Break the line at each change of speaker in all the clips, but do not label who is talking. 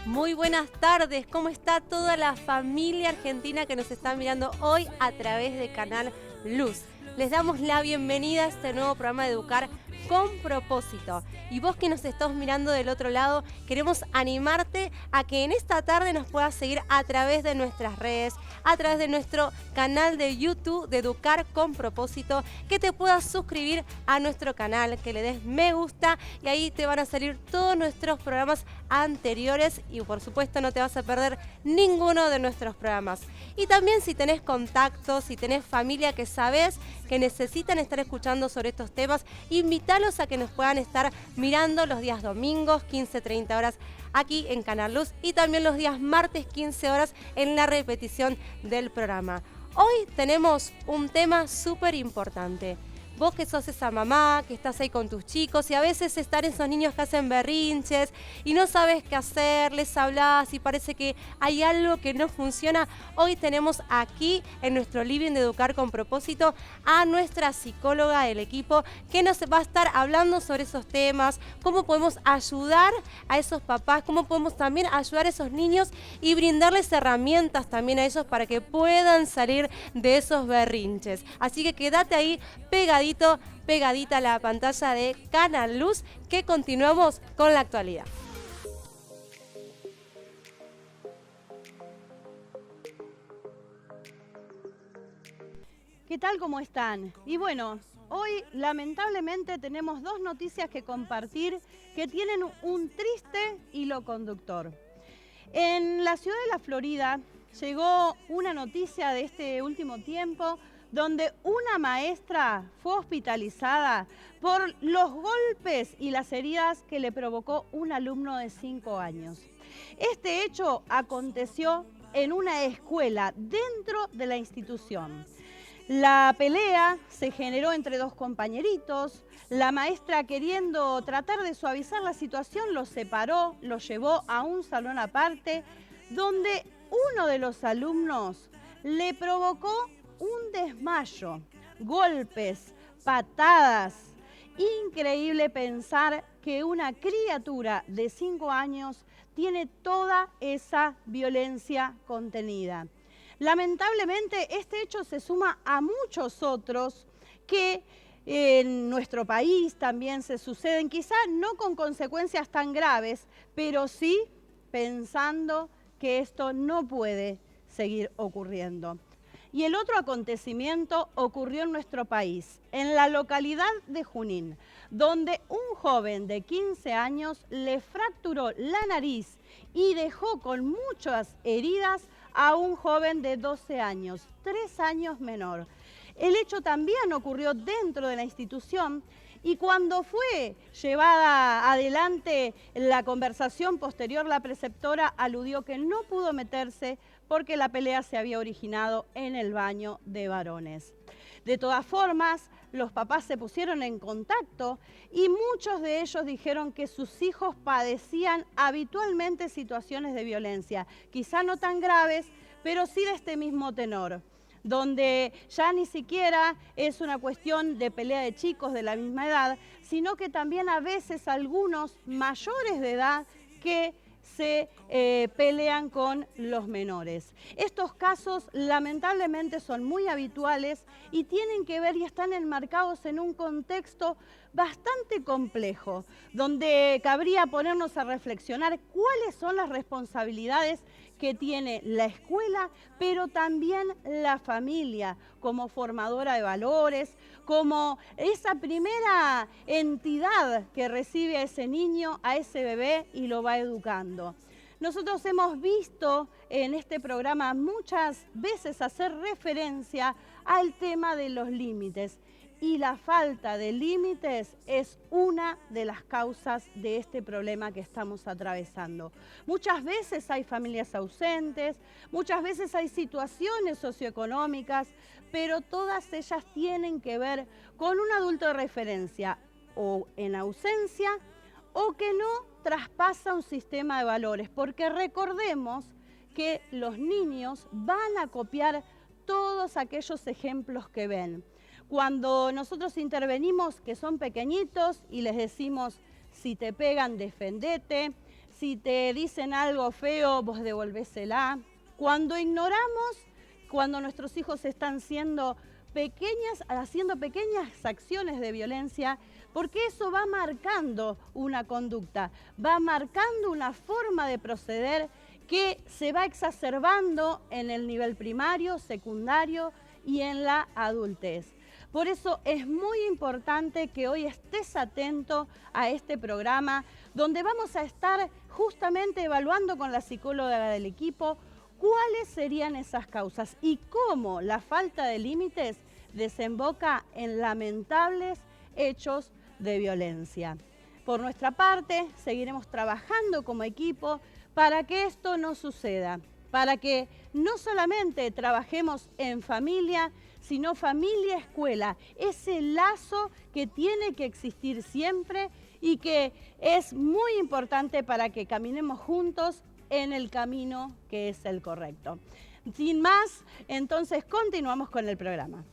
Muy buenas tardes, ¿cómo está toda la familia argentina que nos está mirando hoy a través de Canal Luz? Les damos la bienvenida a este nuevo programa de Educar con Propósito. Y vos que nos estás mirando del otro lado, queremos animarte a que en esta tarde nos puedas seguir a través de nuestras redes, a través de nuestro canal de YouTube de Educar con Propósito, que te puedas suscribir a nuestro canal, que le des me gusta y ahí te van a salir todos nuestros programas anteriores y por supuesto no te vas a perder ninguno de nuestros programas. Y también si tenés contactos, si tenés familia que sabés que necesitan estar escuchando sobre estos temas, invítalos a que nos puedan estar mirando los días domingos, 15-30 horas aquí en Canal Luz y también los días martes, 15 horas en la repetición del programa. Hoy tenemos un tema súper importante. Vos que sos esa mamá, que estás ahí con tus chicos y a veces están esos niños que hacen berrinches y no sabes qué hacer, les hablas y parece que hay algo que no funciona. Hoy tenemos aquí en nuestro living de Educar con Propósito a nuestra psicóloga del equipo que nos va a estar hablando sobre esos temas, cómo podemos ayudar a esos papás, cómo podemos también ayudar a esos niños y brindarles herramientas también a ellos para que puedan salir de esos berrinches. Así que quédate ahí pegadita a la pantalla de Canal Luz, que continuamos con la actualidad.
¿Qué tal? ¿Cómo están? Y bueno, hoy lamentablemente tenemos dos noticias que compartir que tienen un triste hilo conductor. En la ciudad de la Florida llegó una noticia de este último tiempo donde una maestra fue hospitalizada por los golpes y las heridas que le provocó un alumno de 5 años. Este hecho aconteció en una escuela dentro de la institución. La pelea se generó entre dos compañeritos. La maestra, queriendo tratar de suavizar la situación, los separó, los llevó a un salón aparte, donde uno de los alumnos le provocó un desmayo, golpes, patadas. Increíble pensar que una criatura de 5 años tiene toda esa violencia contenida. Lamentablemente, este hecho se suma a muchos otros que en nuestro país también se suceden, quizás no con consecuencias tan graves, pero sí pensando que esto no puede seguir ocurriendo. Y el otro acontecimiento ocurrió en nuestro país, en la localidad de Junín, donde un joven de 15 años le fracturó la nariz y dejó con muchas heridas a un joven de 12 años, 3 años menor. El hecho también ocurrió dentro de la institución y cuando fue llevada adelante la conversación posterior, la preceptora aludió que no pudo meterse porque la pelea se había originado en el baño de varones. De todas formas, los papás se pusieron en contacto y muchos de ellos dijeron que sus hijos padecían habitualmente situaciones de violencia, quizá no tan graves, pero sí de este mismo tenor, donde ya ni siquiera es una cuestión de pelea de chicos de la misma edad, sino que también a veces algunos mayores de edad que se pelean con los menores. Estos casos lamentablemente son muy habituales y tienen que ver y están enmarcados en un contexto bastante complejo, donde cabría ponernos a reflexionar cuáles son las responsabilidades que tiene la escuela, pero también la familia como formadora de valores, como esa primera entidad que recibe a ese niño, a ese bebé y lo va educando. Nosotros hemos visto en este programa muchas veces hacer referencia al tema de los límites. Y la falta de límites es una de las causas de este problema que estamos atravesando. Muchas veces hay familias ausentes, muchas veces hay situaciones socioeconómicas, pero todas ellas tienen que ver con un adulto de referencia o en ausencia o que no traspasa un sistema de valores, porque recordemos que los niños van a copiar todos aquellos ejemplos que ven. Cuando nosotros intervenimos que son pequeñitos y les decimos, si te pegan, defendete, Si te dicen algo feo, vos devolvésela. Cuando ignoramos, cuando nuestros hijos están haciendo pequeñas acciones de violencia, porque eso va marcando una conducta, va marcando una forma de proceder que se va exacerbando en el nivel primario, secundario y en la adultez. Por eso es muy importante que hoy estés atento a este programa, donde vamos a estar justamente evaluando con la psicóloga del equipo cuáles serían esas causas y cómo la falta de límites desemboca en lamentables hechos de violencia. Por nuestra parte, seguiremos trabajando como equipo para que esto no suceda, para que no solamente trabajemos en familia, sino familia-escuela, ese lazo que tiene que existir siempre y que es muy importante para que caminemos juntos en el camino que es el correcto. Sin más, entonces continuamos con el programa.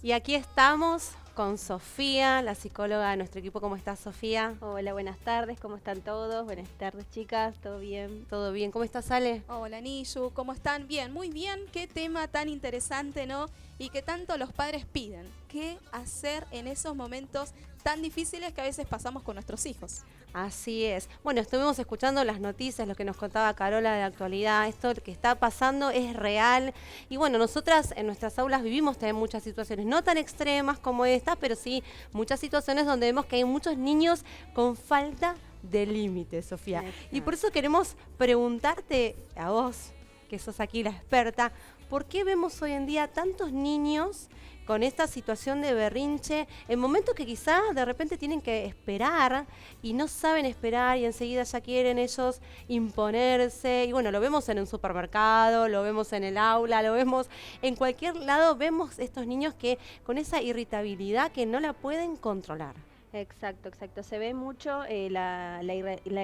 Y aquí estamos con Sofía, la psicóloga de nuestro equipo. ¿Cómo estás, Sofía?
Hola, buenas tardes, ¿cómo están todos? Buenas tardes, chicas, ¿todo bien?
¿Todo bien? ¿Cómo estás, Ale?
Hola, Nishu, ¿cómo están? Bien, muy bien. Qué tema tan interesante, ¿no? Y que tanto los padres piden. ¿Qué hacer en esos momentos tan difíciles que a veces pasamos con nuestros hijos?
Así es. Bueno, estuvimos escuchando las noticias, lo que nos contaba Carola de la actualidad. Esto que está pasando es real. Y bueno, nosotras en nuestras aulas vivimos también muchas situaciones, no tan extremas como esta, pero sí muchas situaciones donde vemos que hay muchos niños con falta de límites, Sofía.
Exacto.
Y por eso queremos preguntarte a vos, que sos aquí la experta, ¿por qué vemos hoy en día tantos niños con esta situación de berrinche en momentos que quizás de repente tienen que esperar y no saben esperar y enseguida ya quieren ellos imponerse? Y bueno, lo vemos en un supermercado, lo vemos en el aula, lo vemos en cualquier lado, vemos estos niños que con esa irritabilidad que no la pueden controlar.
Exacto, exacto. Se ve mucho la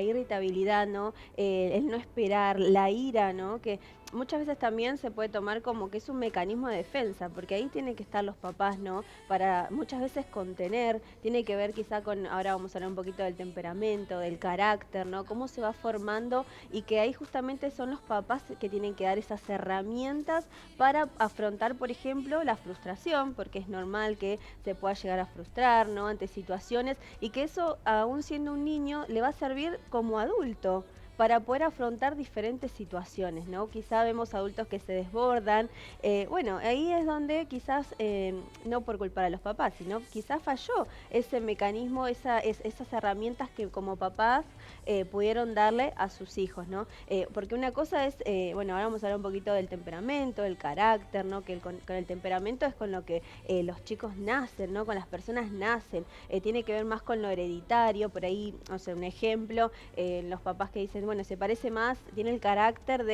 irritabilidad, ¿no? El no esperar, la ira, ¿no? Que muchas veces también se puede tomar como que es un mecanismo de defensa, porque ahí tienen que estar los papás, ¿no? Para muchas veces contener, tiene que ver quizá con, ahora vamos a hablar un poquito del temperamento, del carácter, ¿no? Cómo se va formando y que ahí justamente son los papás que tienen que dar esas herramientas para afrontar, por ejemplo, la frustración, porque es normal que se pueda llegar a frustrar, ¿no? Ante situaciones y que eso, aún siendo un niño, le va a servir como adulto para poder afrontar diferentes situaciones, ¿no? Quizá vemos adultos que se desbordan. Bueno, ahí es donde quizás, no por culpar a los papás, sino quizás falló ese mecanismo, esas herramientas que como papás pudieron darle a sus hijos, ¿no? Porque una cosa es, bueno, ahora vamos a hablar un poquito del temperamento, del carácter, ¿no? Que con el temperamento es con lo que los chicos nacen, ¿no? Con las personas nacen. Tiene que ver más con lo hereditario, por ahí, o sea, un ejemplo, los papás que dicen, bueno, se parece más, tiene el carácter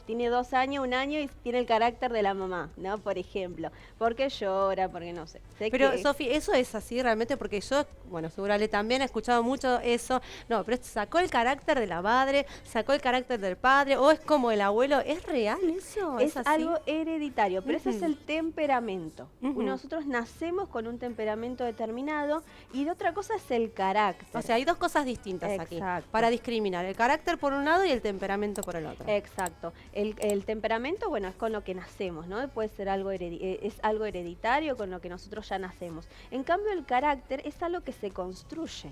tiene 2 años, 1 año y tiene el carácter de la mamá, ¿no? Por ejemplo, porque llora, porque no sé.
Pero, Sofi, ¿eso es así realmente? Porque yo, bueno, seguro Ale también ha escuchado mucho eso. No, pero sacó el carácter de la madre, sacó el carácter del padre, o es como el abuelo. ¿Es real eso?
Es
así?
algo hereditario, pero ese es el temperamento. Nosotros nacemos con un temperamento determinado y de otra cosa es el carácter.
O sea, hay dos cosas distintas aquí para discriminar. El carácter por un lado y el temperamento por el otro.
Exacto. El temperamento, bueno, es con lo que nacemos, ¿no? Puede ser algo es algo hereditario con lo que nosotros ya nacemos. En cambio, el carácter es algo que se construye.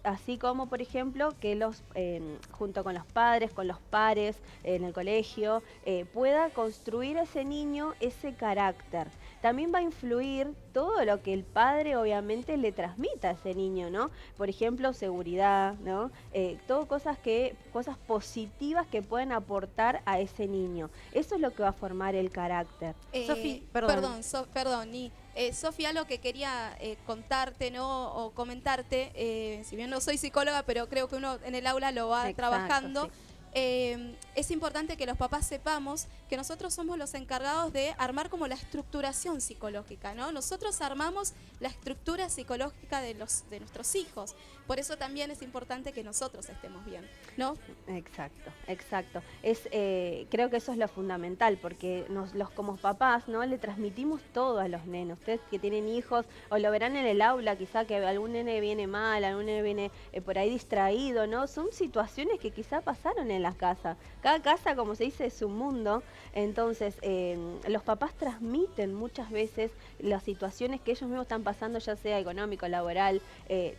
Así como, por ejemplo, que junto con los padres, con los pares, en el colegio, pueda construir ese niño ese carácter. También va a influir todo lo que el padre obviamente le transmita a ese niño, ¿no? Por ejemplo, seguridad, ¿no? Todo cosas positivas que pueden aportar a ese niño. Eso es lo que va a formar el carácter.
Sofi, perdón.
Perdón, Sofía, lo que quería contarte, ¿no? O comentarte, si bien no soy psicóloga, pero creo que uno en el aula lo va trabajando.
Sí.
es importante que los papás sepamos que nosotros somos los encargados de armar como la estructuración psicológica, ¿no? Nosotros armamos la estructura psicológica de nuestros hijos. Por eso también es importante que nosotros estemos bien, ¿no?
Exacto, exacto. Creo que eso es lo fundamental, porque los como papás, ¿no? Le transmitimos todo a los nenes. Ustedes que tienen hijos, o lo verán en el aula, quizá que algún nene viene mal, algún nene viene por ahí distraído, ¿no? Son situaciones que quizá pasaron en la casa. Cada casa, como se dice, es un mundo. Entonces, los papás transmiten muchas veces las situaciones que ellos mismos están pasando, ya sea económico, laboral,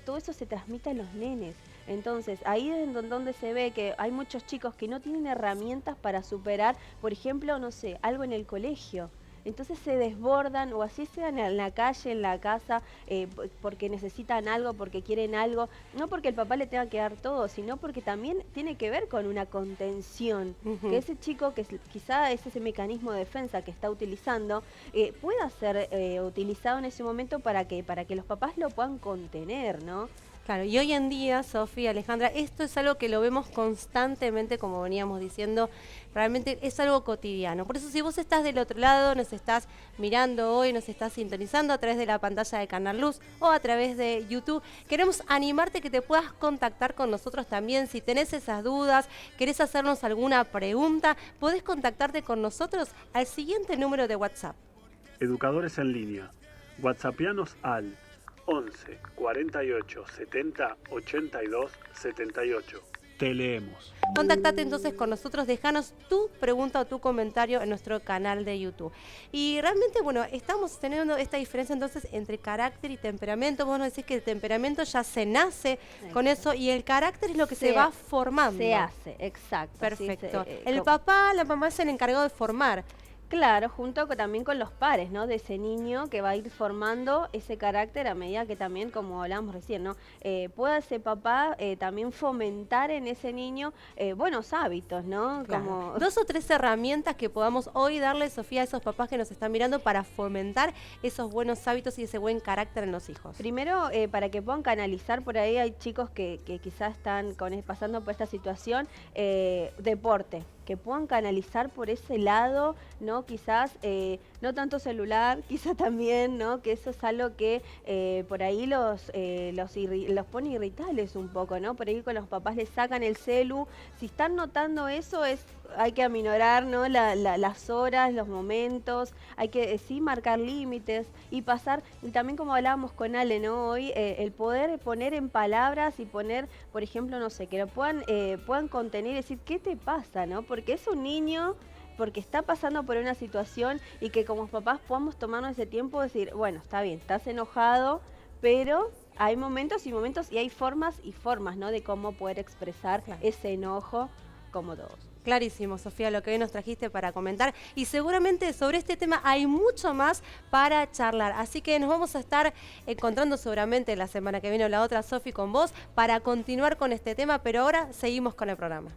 todo eso se transmite a los nenes. Entonces, ahí es donde se ve que hay muchos chicos que no tienen herramientas para superar, por ejemplo, no sé, algo en el colegio. Entonces se desbordan, o así sean en la calle, en la casa, porque necesitan algo, porque quieren algo, no porque el papá le tenga que dar todo, sino porque también tiene que ver con una contención, que ese chico, que quizá es ese mecanismo de defensa que está utilizando, pueda ser utilizado en ese momento para que los papás lo puedan contener, ¿no?
Claro, y hoy en día, Sofía, Alejandra, esto es algo que lo vemos constantemente, como veníamos diciendo, realmente es algo cotidiano. Por eso, si vos estás del otro lado, nos estás mirando hoy, nos estás sintonizando a través de la pantalla de Canal Luz o a través de YouTube, queremos animarte que te puedas contactar con nosotros también. Si tenés esas dudas, querés hacernos alguna pregunta, podés contactarte con nosotros al siguiente número de WhatsApp.
Educadores en línea. WhatsAppianos al 11 48 70 82 78. Te leemos.
Contactate entonces con nosotros, déjanos tu pregunta o tu comentario en nuestro canal de YouTube. Y realmente, bueno, estamos teniendo esta diferencia entonces entre carácter y temperamento. Vos nos decís que el temperamento ya se nace con eso y el carácter es lo que se va formando.
Se hace, exacto.
Perfecto.
Sí,
El papá, la mamá es el encargado de formar.
Claro, junto también con los pares, ¿no? De ese niño que va a ir formando ese carácter a medida que también, como hablábamos recién, ¿no? Pueda ese papá también fomentar en ese niño buenos hábitos, ¿no?
Claro.
Como
2 o 3 herramientas que podamos hoy darle, Sofía, a esos papás que nos están mirando para fomentar esos buenos hábitos y ese buen carácter en los hijos.
Primero, para que puedan canalizar, por ahí hay chicos que quizás están pasando por esta situación, deporte, que puedan canalizar por ese lado, ¿no? Quizás no tanto celular, quizás también, ¿no? Que eso es algo que por ahí los pone irritables un poco, ¿no? Por ahí con los papás les sacan el celu. Si están notando eso, hay que aminorar, ¿no? Las horas, los momentos, hay que sí marcar límites y pasar, y también como hablábamos con Ale, ¿no? Hoy, el poder poner en palabras y poner, por ejemplo, no sé, que lo puedan contener y decir, ¿qué te pasa, no? Porque es un niño, porque está pasando por una situación, y que como papás podamos tomarnos ese tiempo de decir, bueno, está bien, estás enojado, pero hay momentos y momentos, y hay formas y formas, ¿no? De cómo poder expresar ese enojo como todos.
Clarísimo, Sofía, lo que hoy nos trajiste para comentar, y seguramente sobre este tema hay mucho más para charlar, así que nos vamos a estar encontrando seguramente la semana que viene o la otra, Sofi, con vos para continuar con este tema, pero ahora seguimos con el programa.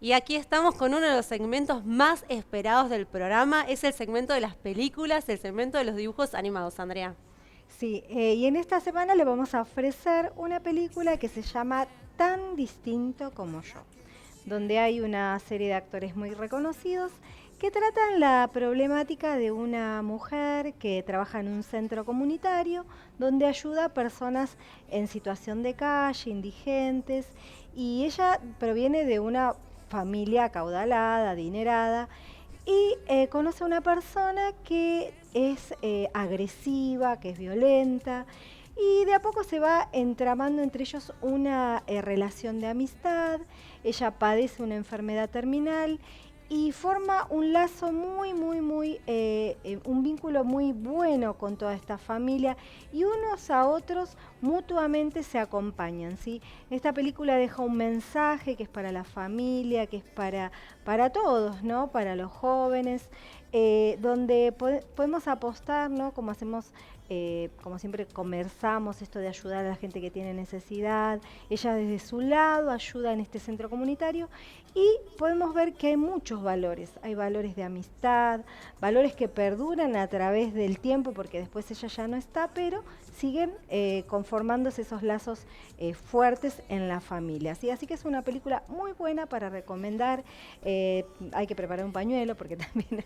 Y aquí estamos con uno de los segmentos más esperados del programa, es el segmento de las películas, el segmento de los dibujos animados, Andrea.
Sí, y en esta semana le vamos a ofrecer una película que se llama Tan distinto como yo, donde hay una serie de actores muy reconocidos que tratan la problemática de una mujer que trabaja en un centro comunitario donde ayuda a personas en situación de calle, indigentes, y ella proviene de una familia acaudalada, adinerada, y conoce a una persona que es agresiva, que es violenta, y de a poco se va entramando entre ellos una relación de amistad. Ella padece una enfermedad terminal y forma un lazo un vínculo muy bueno con toda esta familia, y unos a otros mutuamente se acompañan, ¿sí? Esta película deja un mensaje que es para la familia, que es para todos, ¿no? Para los jóvenes, donde podemos apostar, ¿no? Como hacemos, como siempre conversamos, esto de ayudar a la gente que tiene necesidad. Ella desde su lado ayuda en este centro comunitario y podemos ver que hay muchos valores. Hay valores de amistad, valores que perduran a través del tiempo, porque después ella ya no está, pero siguen conformándose esos lazos fuertes en la familia. ¿Sí? Así que es una película muy buena para recomendar. Hay que preparar un pañuelo porque también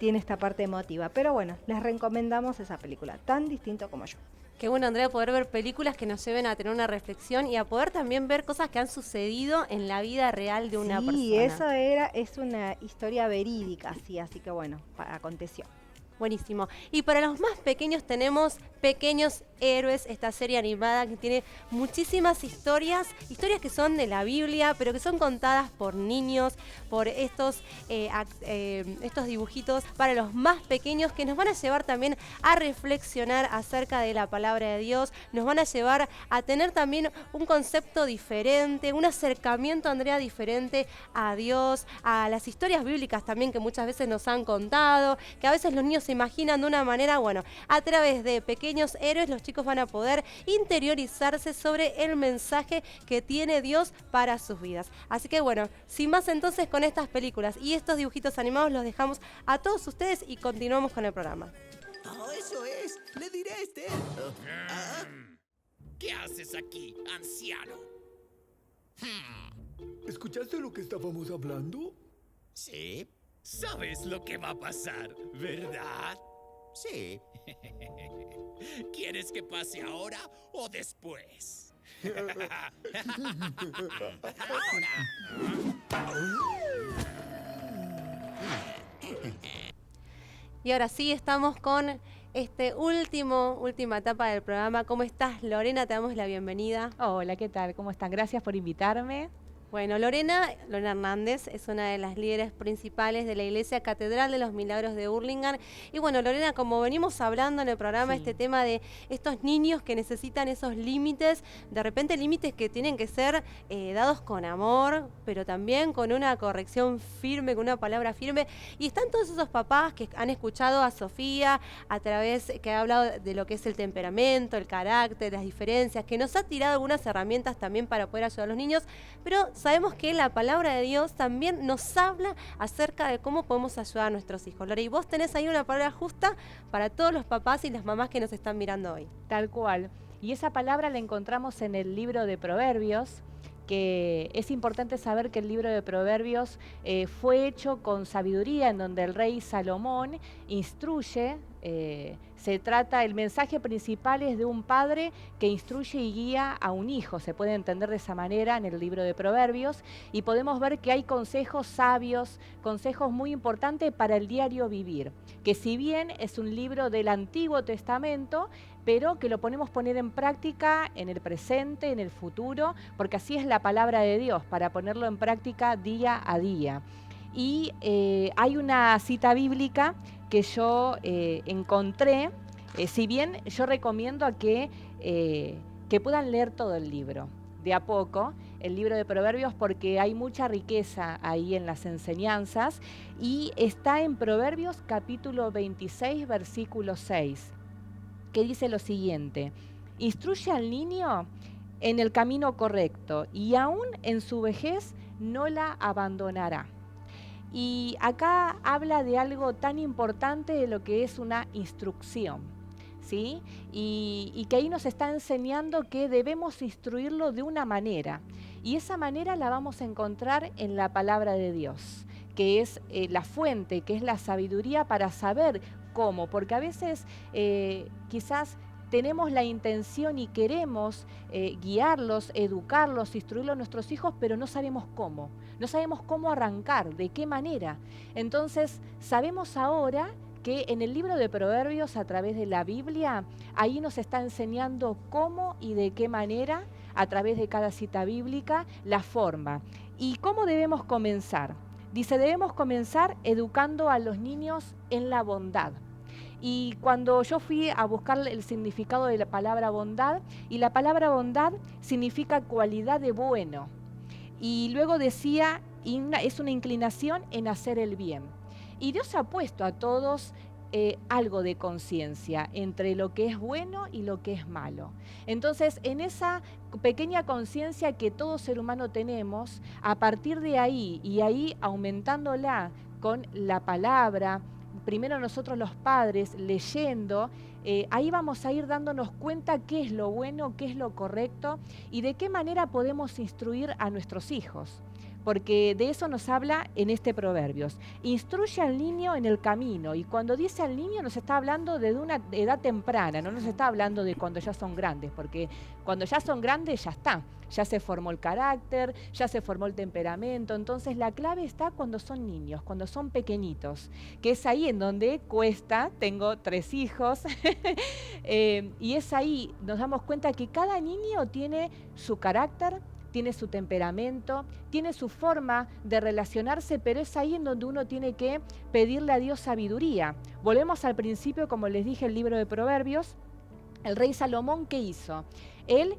tiene esta parte emotiva. Pero bueno, les recomendamos esa película, Tan distinto como yo.
Qué bueno, Andrea, poder ver películas que nos lleven a tener una reflexión y a poder también ver cosas que han sucedido en la vida real de una persona.
Sí, es una historia verídica, sí, así que bueno, aconteció.
Buenísimo. Y para los más pequeños tenemos Pequeños Héroes, esta serie animada que tiene muchísimas historias que son de la Biblia, pero que son contadas por niños, por estos dibujitos para los más pequeños que nos van a llevar también a reflexionar acerca de la palabra de Dios, nos van a llevar a tener también un concepto diferente, un acercamiento, Andrea, diferente a Dios, a las historias bíblicas también que muchas veces nos han contado, que a veces los niños se imaginan de una manera, bueno, a través de Pequeños Héroes los chicos van a poder interiorizarse sobre el mensaje que tiene Dios para sus vidas. Así que bueno, sin más entonces con estas películas y estos dibujitos animados los dejamos a todos ustedes y continuamos con el programa.
Oh, eso es. Le diré a Esther.
¿Qué haces aquí, anciano?
¿Escuchaste lo que estábamos hablando?
Sí. Sabes lo que va a pasar, ¿verdad?
Sí.
¿Quieres que pase ahora o después?
Y ahora sí estamos con última etapa del programa. ¿Cómo estás, Lorena? Te damos la bienvenida.
Hola, ¿qué tal? ¿Cómo están? Gracias por invitarme.
Bueno, Lorena Hernández es una de las líderes principales de la Iglesia Catedral de los Milagros de Hurlingham. Y bueno, Lorena, como venimos hablando en el programa,
Sí.
este tema de estos niños que necesitan esos límites, de repente límites que tienen que ser dados con amor, pero también con una corrección firme, con una palabra firme. Y están todos esos papás que han escuchado a Sofía a través, que ha hablado de lo que es el temperamento, el carácter, las diferencias, que nos ha tirado algunas herramientas también para poder ayudar a los niños, pero sabemos que la palabra de Dios también nos habla acerca de cómo podemos ayudar a nuestros hijos. Lore, y vos tenés ahí una palabra justa para todos los papás y las mamás que nos están mirando hoy.
Tal cual. Y esa palabra la encontramos en el libro de Proverbios, que es importante saber que el libro de Proverbios fue hecho con sabiduría, en donde el rey Salomón instruye. El mensaje principal es de un padre que instruye y guía a un hijo, se puede entender de esa manera en el libro de Proverbios, y podemos ver que hay consejos sabios, consejos muy importantes para el diario vivir, que si bien es un libro del Antiguo Testamento, pero que lo podemos poner en práctica en el presente, en el futuro, porque así es la palabra de Dios, para ponerlo en práctica día a día. Y hay una cita bíblica que yo encontré, si bien yo recomiendo a que puedan leer todo el libro, de a poco, el libro de Proverbios, porque hay mucha riqueza ahí en las enseñanzas, y está en Proverbios capítulo 26, versículo 6, que dice lo siguiente: instruye al niño en el camino correcto, y aún en su vejez no la abandonará. Y acá habla de algo tan importante de lo que es una instrucción, ¿sí? Y que ahí nos está enseñando que debemos instruirlo de una manera. Y esa manera la vamos a encontrar en la palabra de Dios, que es la fuente, que es la sabiduría para saber cómo. Porque a veces quizás tenemos la intención y queremos guiarlos, educarlos, instruirlos a nuestros hijos, pero no sabemos cómo. No sabemos cómo arrancar, de qué manera. Entonces, sabemos ahora que en el libro de Proverbios, a través de la Biblia, ahí nos está enseñando cómo y de qué manera, a través de cada cita bíblica, la forma. ¿Y cómo debemos comenzar? Dice, debemos comenzar educando a los niños en la bondad. Y cuando yo fui a buscar el significado de la palabra bondad, y la palabra bondad significa cualidad de bueno. Y luego decía, es una inclinación en hacer el bien. Y Dios ha puesto a todos algo de conciencia entre lo que es bueno y lo que es malo. Entonces, en esa pequeña conciencia que todo ser humano tenemos, a partir de ahí, y ahí aumentándola con la palabra, primero nosotros los padres leyendo, ahí vamos a ir dándonos cuenta qué es lo bueno, qué es lo correcto y de qué manera podemos instruir a nuestros hijos. Porque de eso nos habla en este Proverbios. Instruye al niño en el camino, y cuando dice al niño nos está hablando de una edad temprana, no nos está hablando de cuando ya son grandes, porque cuando ya son grandes ya está, ya se formó el carácter, ya se formó el temperamento. Entonces la clave está cuando son niños, cuando son pequeñitos, que es ahí en donde cuesta. Tengo 3 hijos y es ahí, nos damos cuenta que cada niño tiene su carácter, tiene su temperamento, tiene su forma de relacionarse, pero es ahí en donde uno tiene que pedirle a Dios sabiduría. Volvemos al principio, como les dije, el libro de Proverbios. El rey Salomón, ¿qué hizo? Él,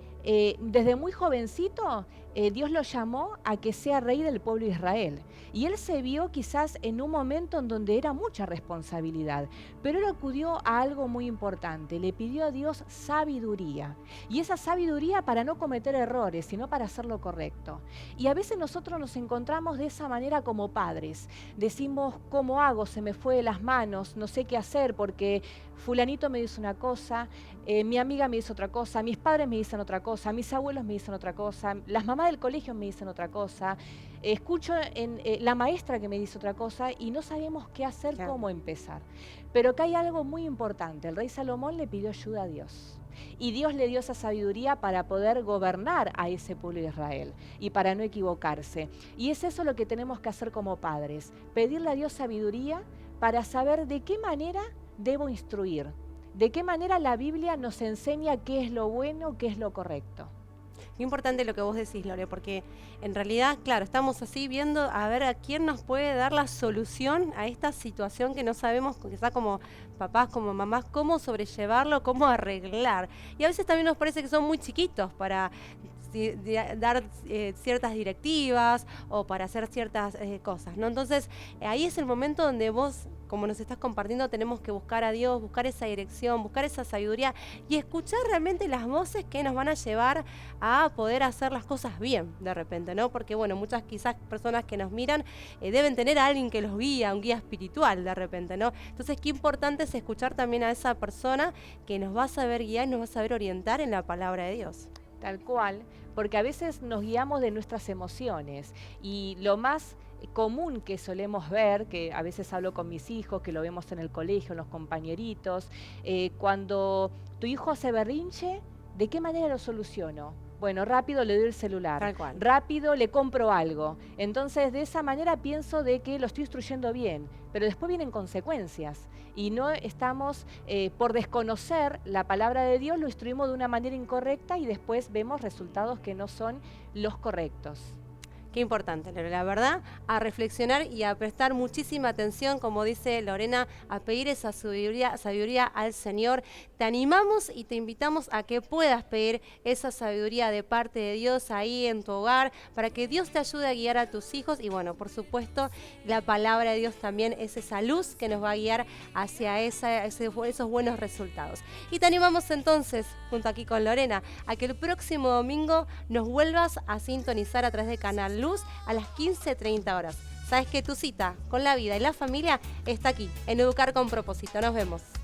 desde muy jovencito, Dios lo llamó a que sea rey del pueblo de Israel. Y él se vio quizás en un momento en donde era mucha responsabilidad, pero él acudió a algo muy importante, le pidió a Dios sabiduría. Y esa sabiduría para no cometer errores, sino para hacer lo correcto. Y a veces nosotros nos encontramos de esa manera como padres. Decimos, ¿cómo hago? Se me fue de las manos, no sé qué hacer porque fulanito me dice una cosa, mi amiga me dice otra cosa, mis padres me dicen otra cosa, mis abuelos me dicen otra cosa, las mamás del colegio me dicen otra cosa, escucho en la maestra que me dice otra cosa y no sabemos qué hacer, claro, cómo empezar. Pero acá hay algo muy importante. El rey Salomón le pidió ayuda a Dios. Y Dios le dio esa sabiduría para poder gobernar a ese pueblo de Israel y para no equivocarse. Y es eso lo que tenemos que hacer como padres, pedirle a Dios sabiduría para saber de qué manera debo instruir, de qué manera la Biblia nos enseña qué es lo bueno, qué es lo correcto.
Qué importante lo que vos decís, Lore, porque en realidad, claro, estamos así viendo a ver a quién nos puede dar la solución a esta situación que no sabemos, quizás como papás, como mamás, cómo sobrellevarlo, cómo arreglar. Y a veces también nos parece que son muy chiquitos para dar ciertas directivas o para hacer ciertas cosas, ¿no? Entonces, ahí es el momento donde vos, como nos estás compartiendo, tenemos que buscar a Dios, buscar esa dirección, buscar esa sabiduría y escuchar realmente las voces que nos van a llevar a poder hacer las cosas bien de repente, ¿no? Porque, bueno, muchas quizás personas que nos miran deben tener a alguien que los guía, un guía espiritual de repente, ¿no? Entonces, qué importante es escuchar también a esa persona que nos va a saber guiar y nos va a saber orientar en la palabra de Dios.
Tal cual, porque a veces nos guiamos de nuestras emociones y lo más común que solemos ver, que a veces hablo con mis hijos, que lo vemos en el colegio, en los compañeritos, cuando tu hijo hace berrinche, ¿de qué manera lo soluciono? Bueno, rápido le doy el celular,
tal cual,
rápido le compro algo. Entonces, de esa manera pienso de que lo estoy instruyendo bien, pero después vienen consecuencias. Y no estamos, por desconocer la palabra de Dios, lo instruimos de una manera incorrecta y después vemos resultados que no son los correctos.
Qué importante, la verdad, a reflexionar y a prestar muchísima atención, como dice Lorena, a pedir esa sabiduría al Señor. Te animamos y te invitamos a que puedas pedir esa sabiduría de parte de Dios ahí en tu hogar, para que Dios te ayude a guiar a tus hijos. Y bueno, por supuesto, la palabra de Dios también es esa luz que nos va a guiar hacia esos buenos resultados. Y te animamos entonces, junto aquí con Lorena, a que el próximo domingo nos vuelvas a sintonizar a través de Canal Luz a las 15:30 horas. Sabes que tu cita con la vida y la familia está aquí, en Educar con Propósito. Nos vemos.